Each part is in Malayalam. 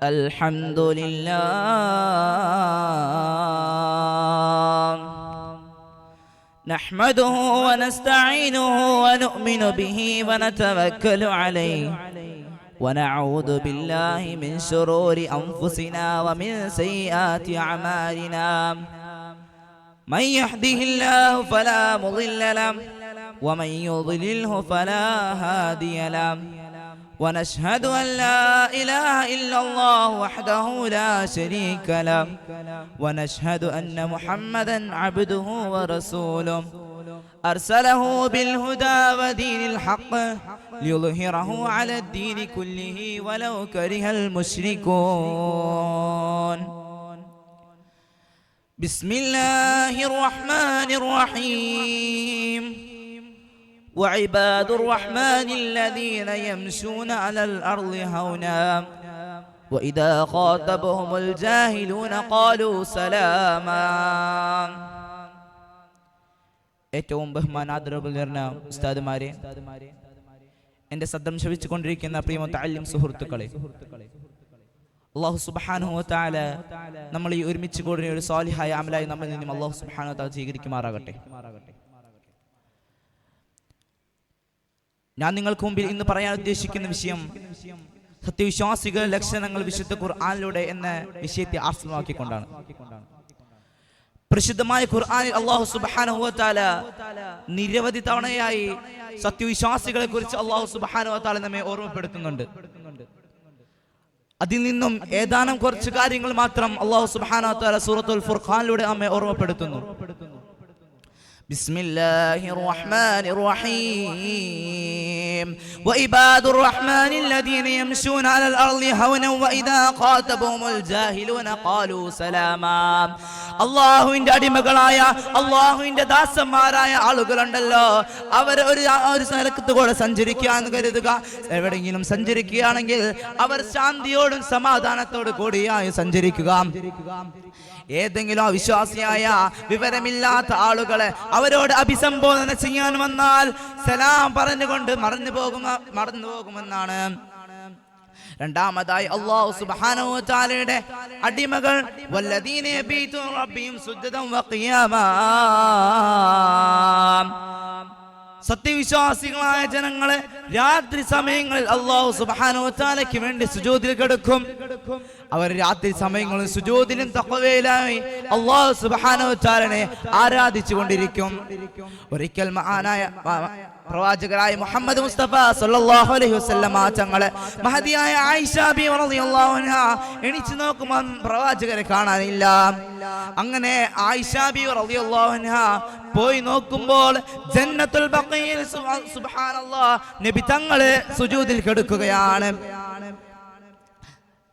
الحمد لله نحمده ونستعينه ونؤمن به ونتوكل عليه ونعوذ بالله من شرور أنفسنا ومن سيئات أعمالنا من يهده الله فلا مضل له ومن يضلله فلا هادي له ونشهد أن لا إله إلا الله وحده لا شريك له ونشهد أن محمدا عبده ورسوله أرسله بالهدى ودين الحق ليظهره على الدين كله ولو كره المشركون بسم الله الرحمن الرحيم وعباد الرحمن الذين يمشون على الأرض هونا وإذا خاطبهم الجاهلون قالوا سلاما. ഏറ്റവും ബഹുമാനാദരവ് നിറഞ്ഞ ഉസ്താദുമാരെ, എൻ്റെ ശബ്ദം ശ്രവിച്ചുകൊണ്ടിരിക്കുന്ന പ്രിയ മുതഅല്ലിം സുഹൃത്തുക്കളെ, അല്ലാഹു സുബ്ഹാനഹു വ തആല നമ്മൾ ഈ ഒരുമിച്ച് കൂടിയ ഒരു സാലിഹായ അമലായി നമ്മിൽ നിന്നും അല്ലാഹു സുബ്ഹാനഹു വ തആല സ്വീകരിക്കുമാറാകട്ടെ. ഞാൻ നിങ്ങൾക്ക് മുമ്പിൽ ഇന്ന് പറയാൻ ഉദ്ദേശിക്കുന്ന വിഷയം സത്യവിശ്വാസികളുടെ ലക്ഷണങ്ങൾ വിശുദ്ധ ഖുർആനിലൂടെ എന്ന വിഷയത്തെ ആസ്പദമാക്കിക്കൊണ്ടാണ്. പരിശുദ്ധമായ ഖുർആനിൽ അല്ലാഹു സുബ്ഹാനഹു വ തആല നിരവധി തവണയായി സത്യവിശ്വാസികളെ കുറിച്ച് അല്ലാഹു സുബ്ഹാനഹു വ തആല നമ്മെ ഓർമ്മപ്പെടുത്തുന്നുണ്ട്. അതിൽ നിന്നും ഏതാനും കുറച്ച് കാര്യങ്ങൾ മാത്രം അല്ലാഹു സുബ്ഹാനഹു വ തആല സൂറത്തുൽ ഫുർഖാനിലൂടെ നമ്മെ ഓർമ്മപ്പെടുത്തുന്നു. بسم الله الرحمن الرحيم وعباد الرحمن الذين يمشون على الأرض هونا وإذا خاطبهم الجاهلون قالوا سلاما. അള്ളാഹുവിന്റെ അടിമകളായ അള്ളാഹുവിന്റെ ദാസന്മാരായ ആളുകളുണ്ടല്ലോ, അവർ ഒരു സ്ഥലത്ത് കൂടെ സഞ്ചരിക്കുകയെന്ന് കരുതുക. എവിടെയെങ്കിലും സഞ്ചരിക്കുകയാണെങ്കിൽ അവർ ശാന്തിയോടും സമാധാനത്തോടും കൂടിയായി സഞ്ചരിക്കുക. ഏതെങ്കിലും അവിശ്വാസിയായ വിവരമില്ലാത്ത ആളുകളെ അവരോട് അഭിസംബോധന ചെയ്യാൻ വന്നാൽ സലാം പറഞ്ഞുകൊണ്ട് മറന്നു പോകുമെന്നാണ്. രണ്ടാമതായി അല്ലാഹു സുബ്ഹാനഹു വ തആലയുടെ അടിമകൾ വല്ലദീന യബീതുന റബ്ബിഹിം സുജ്ജദൻ വഖിയാമാ. സത്യവിശ്വാസികളായ ജനങ്ങളെ രാത്രി സമയങ്ങളിൽ അല്ലാഹു സുബ്ഹാനഹു വ തആലയ്ക്ക് വേണ്ടി സുജൂദിൽ കിടക്കും. അവർ രാത്രി സമയങ്ങളിൽ സുജൂദിലും തഖ്വയിലായി അല്ലാഹു സുബ്ഹാനഹു വ തആലയെ ആരാധിച്ചു കൊണ്ടിരിക്കും. ഒരിക്കൽ മഹാനായ പ്രവാചകരായ മുഹമ്മദ് മുസ്തഫ സല്ലല്ലാഹു അലൈഹി വസല്ലമ തങ്ങളെ മഹദിയായ ആയിഷ ബി റളിയല്ലാഹു അൻഹാ എണിച്ചു നോക്കുമ്പോൾ പ്രവാചകരെ കാണാനില്ല. അങ്ങനെ ആയിഷ ബി റളിയല്ലാഹു അൻഹാ പോയി നോക്കുമ്പോൾ ജന്നത്തുൽ ബഖീൽ സുബ്ഹാനല്ലാഹ് നബി തങ്ങളെ സുജൂദിൽ കിടക്കുകയാണ്.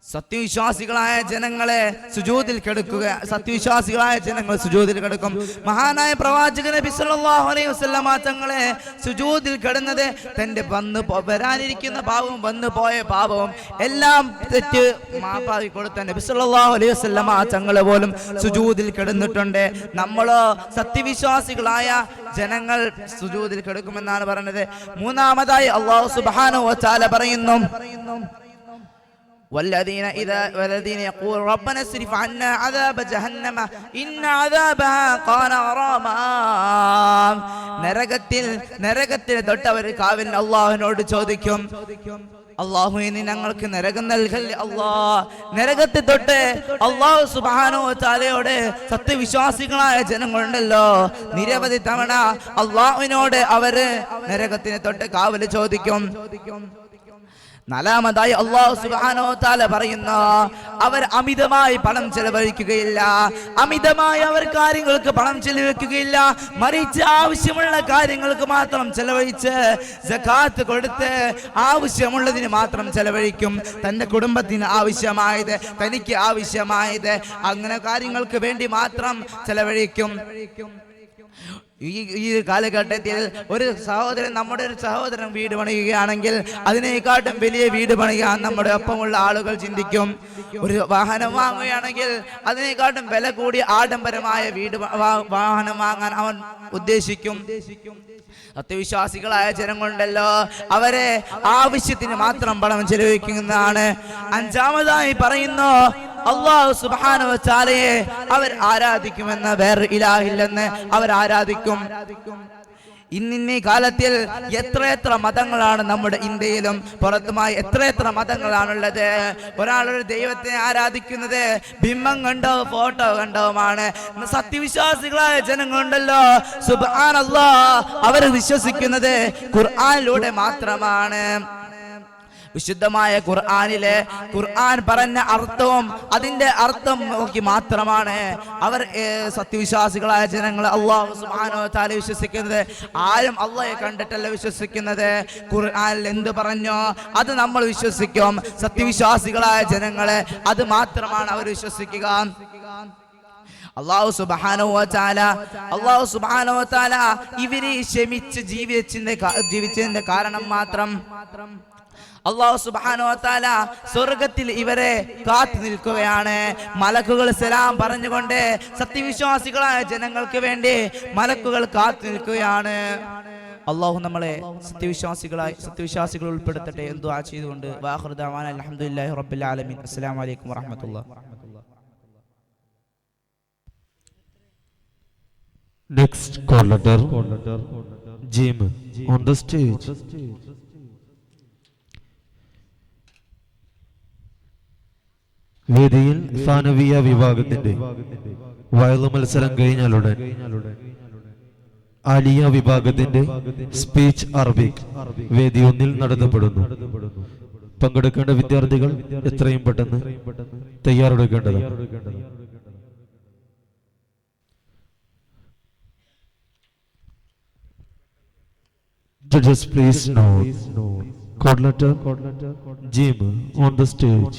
സത്യവിശ്വാസികളായ ജനങ്ങളെ സുജൂദിൽ കിടക്കും. മഹാനായ പ്രവാചകൻ നബി സല്ലല്ലാഹു അലൈഹി വസല്ലമ തങ്ങളെ സുജൂദിൽ കിടന്നത് തന്റെ വരാനിരിക്കുന്ന പാപവും വന്നു പോയ പാപവും എല്ലാം തെറ്റ് മാപ്പാക്കി കൊടുത്ത നബി സല്ലല്ലാഹു അലൈഹി വസല്ലമ തങ്ങളെ പോലും സുജൂദിൽ കിടന്നിട്ടുണ്ട്. നമ്മളോ സത്യവിശ്വാസികളായ ജനങ്ങൾ സുജൂദിൽ കിടക്കുമെന്നാണ് പറയുന്നത്. മൂന്നാമതായി അല്ലാഹു സുബ്ഹാനഹു വ തആല പറയുന്നു والذين يقول ربنا اصرف عنا عذاب جهنم إن عذابها كان غراما. നരകത്തിൽ തൊട്ടവർ കാവൽ അല്ലാഹുവിനോട് ചോദിക്കും, അല്ലാഹുവിനെ ഞങ്ങൾക്ക് നരകം നൽകല്ലേ അല്ലാഹ്. നരകത്തിൽ തൊട്ട് അല്ലാഹു സുബ്ഹാനഹു വ തആലയോട് സത്യവിശ്വാസികളായ ജനങ്ങളുണ്ടല്ലോ നിരവധി തവണ അല്ലാഹുവിനോട് അവര് നരകത്തിനെ തൊട്ട് കാവൽ ചോദിക്കും. നാലാമതായി അല്ലാഹു സുബ്ഹാനഹു വ തആല പറയുന്നു, അവർ അമിതമായി പണം ചെലവഴിക്കുകയില്ല, അമിതമായി അവർ കാര്യങ്ങൾക്ക് പണം ചെലവഴിക്കുകയില്ല, മറിച്ച് ആവശ്യമുള്ള കാര്യങ്ങൾക്ക് മാത്രം ചെലവഴിച്ച് സകാത്ത് കൊടുത്ത് ആവശ്യമുള്ളതിന് മാത്രം ചെലവഴിക്കും. തന്റെ കുടുംബത്തിന് ആവശ്യമായത്, തനിക്ക് ആവശ്യമായത്, അങ്ങനെ കാര്യങ്ങൾക്ക് വേണ്ടി മാത്രം ചെലവഴിക്കും. ഈ കാലഘട്ടത്തിൽ ഒരു സഹോദരൻ വീട് പണിയുകയാണെങ്കിൽ അതിനേക്കാട്ടും വലിയ വീട് പണിയാൻ നമ്മുടെ ഒപ്പമുള്ള ആളുകൾ ചിന്തിക്കും. ഒരു വാഹനം വാങ്ങുകയാണെങ്കിൽ അതിനേക്കാട്ടും വില കൂടിയ ആഡംബരമായ വാഹനം വാങ്ങാൻ അവൻ ഉദ്ദേശിക്കും. സത്യവിശ്വാസികളായ ജനങ്ങളുണ്ടല്ലോ, അവരെ ആവശ്യത്തിന് മാത്രം പണം ചെലവഴിക്കുന്നതാണ്. അഞ്ചാമതായി പറയുന്നു, അല്ലാഹു സുബ്ഹാനഹു വ തആലയെ അവർ ആരാധിക്കുമെന്ന്, വേറെ ഇലാഹില്ലെന്ന് അവർ ആരാധിക്കും. ഇന്നീ കാലത്തിൽ എത്രയെത്ര മതങ്ങളാണ് നമ്മുടെ ഇന്ത്യയിലും പുറത്തുമായി എത്രയെത്ര മതങ്ങളാണുള്ളത്. ഒരാളൊരു ദൈവത്തെ ആരാധിക്കുന്നത് ബിംബം കണ്ടോ ഫോട്ടോ കണ്ടോമാണ്. സത്യവിശ്വാസികളായ ജനങ്ങളുണ്ടല്ലോ, സുബ്ഹാനല്ലാഹ്, അവർ വിശ്വസിക്കുന്നത് ഖുർആനിലൂടെ മാത്രമാണ്. വിശുദ്ധമായ ഖുർആൻ പറഞ്ഞ അർത്ഥവും അതിന്റെ അർത്ഥം നോക്കി മാത്രമാണ് അവർ സത്യവിശ്വാസികളായ ജനങ്ങൾ അല്ലാഹു സുബ്ഹാനഹു വ തആല വിശ്വസിക്കുന്നത്. ആരും അല്ലാഹയെ കണ്ടിട്ടല്ല വിശ്വസിക്കുന്നത്. ഖുർആനിൽ എന്ത് പറഞ്ഞോ അത് നമ്മൾ വിശ്വസിക്കും. സത്യവിശ്വാസികളായ ജനങ്ങളെ അത് മാത്രമാണ് അവർ വിശ്വസിക്കുക. അല്ലാഹു സുബ്ഹാനഹു വ തആല ഇവരെ ക്ഷമിച്ച് ജീവിച്ചതിന്റെ കാരണം മാത്രം അല്ലാഹു സുബ്ഹാനഹു വ തആല സ്വർഗ്ഗത്തിൽ ഇവരെ കാത്തു നിൽക്കുകയാണ്. മലക്കുകൾ സലാം പറഞ്ഞുകൊണ്ട് സത്യവിശ്വാസികളായ ജനങ്ങൾക്ക് വേണ്ടി മലക്കുകൾ കാത്തു നിൽക്കുകയാണ്. അല്ലാഹു നമ്മളെ സത്യവിശ്വാസികൾ ഉൾപ്പെടുത്തട്ടെ എന്ന് ദുആ ചെയ്തുകൊണ്ട് വാഖിറു ദഅവാന അൽഹംദുലില്ലാഹി റബ്ബിൽ ആലമീൻ. അസ്സലാമു അലൈക്കും വറഹ്മത്തുള്ളാഹി. Next call letter Jim on the stage. വേദിയിൽ സാനവിയ വിഭാഗത്തിന്റെ വയലു മത്സരം കഴിഞ്ഞാലുടൻ ആലിയ വിഭാഗത്തിന്റെ സ്പീച്ച് അറബിക് വേദി 1 നടത്തപ്പെടുന്നു. പങ്കെടുക്കേണ്ട വിദ്യാർത്ഥികൾ എത്രയും പെട്ടെന്ന് തയ്യാറെടുക്കേണ്ടതാണ്. Judges, please note. Code letter Jim on the stage.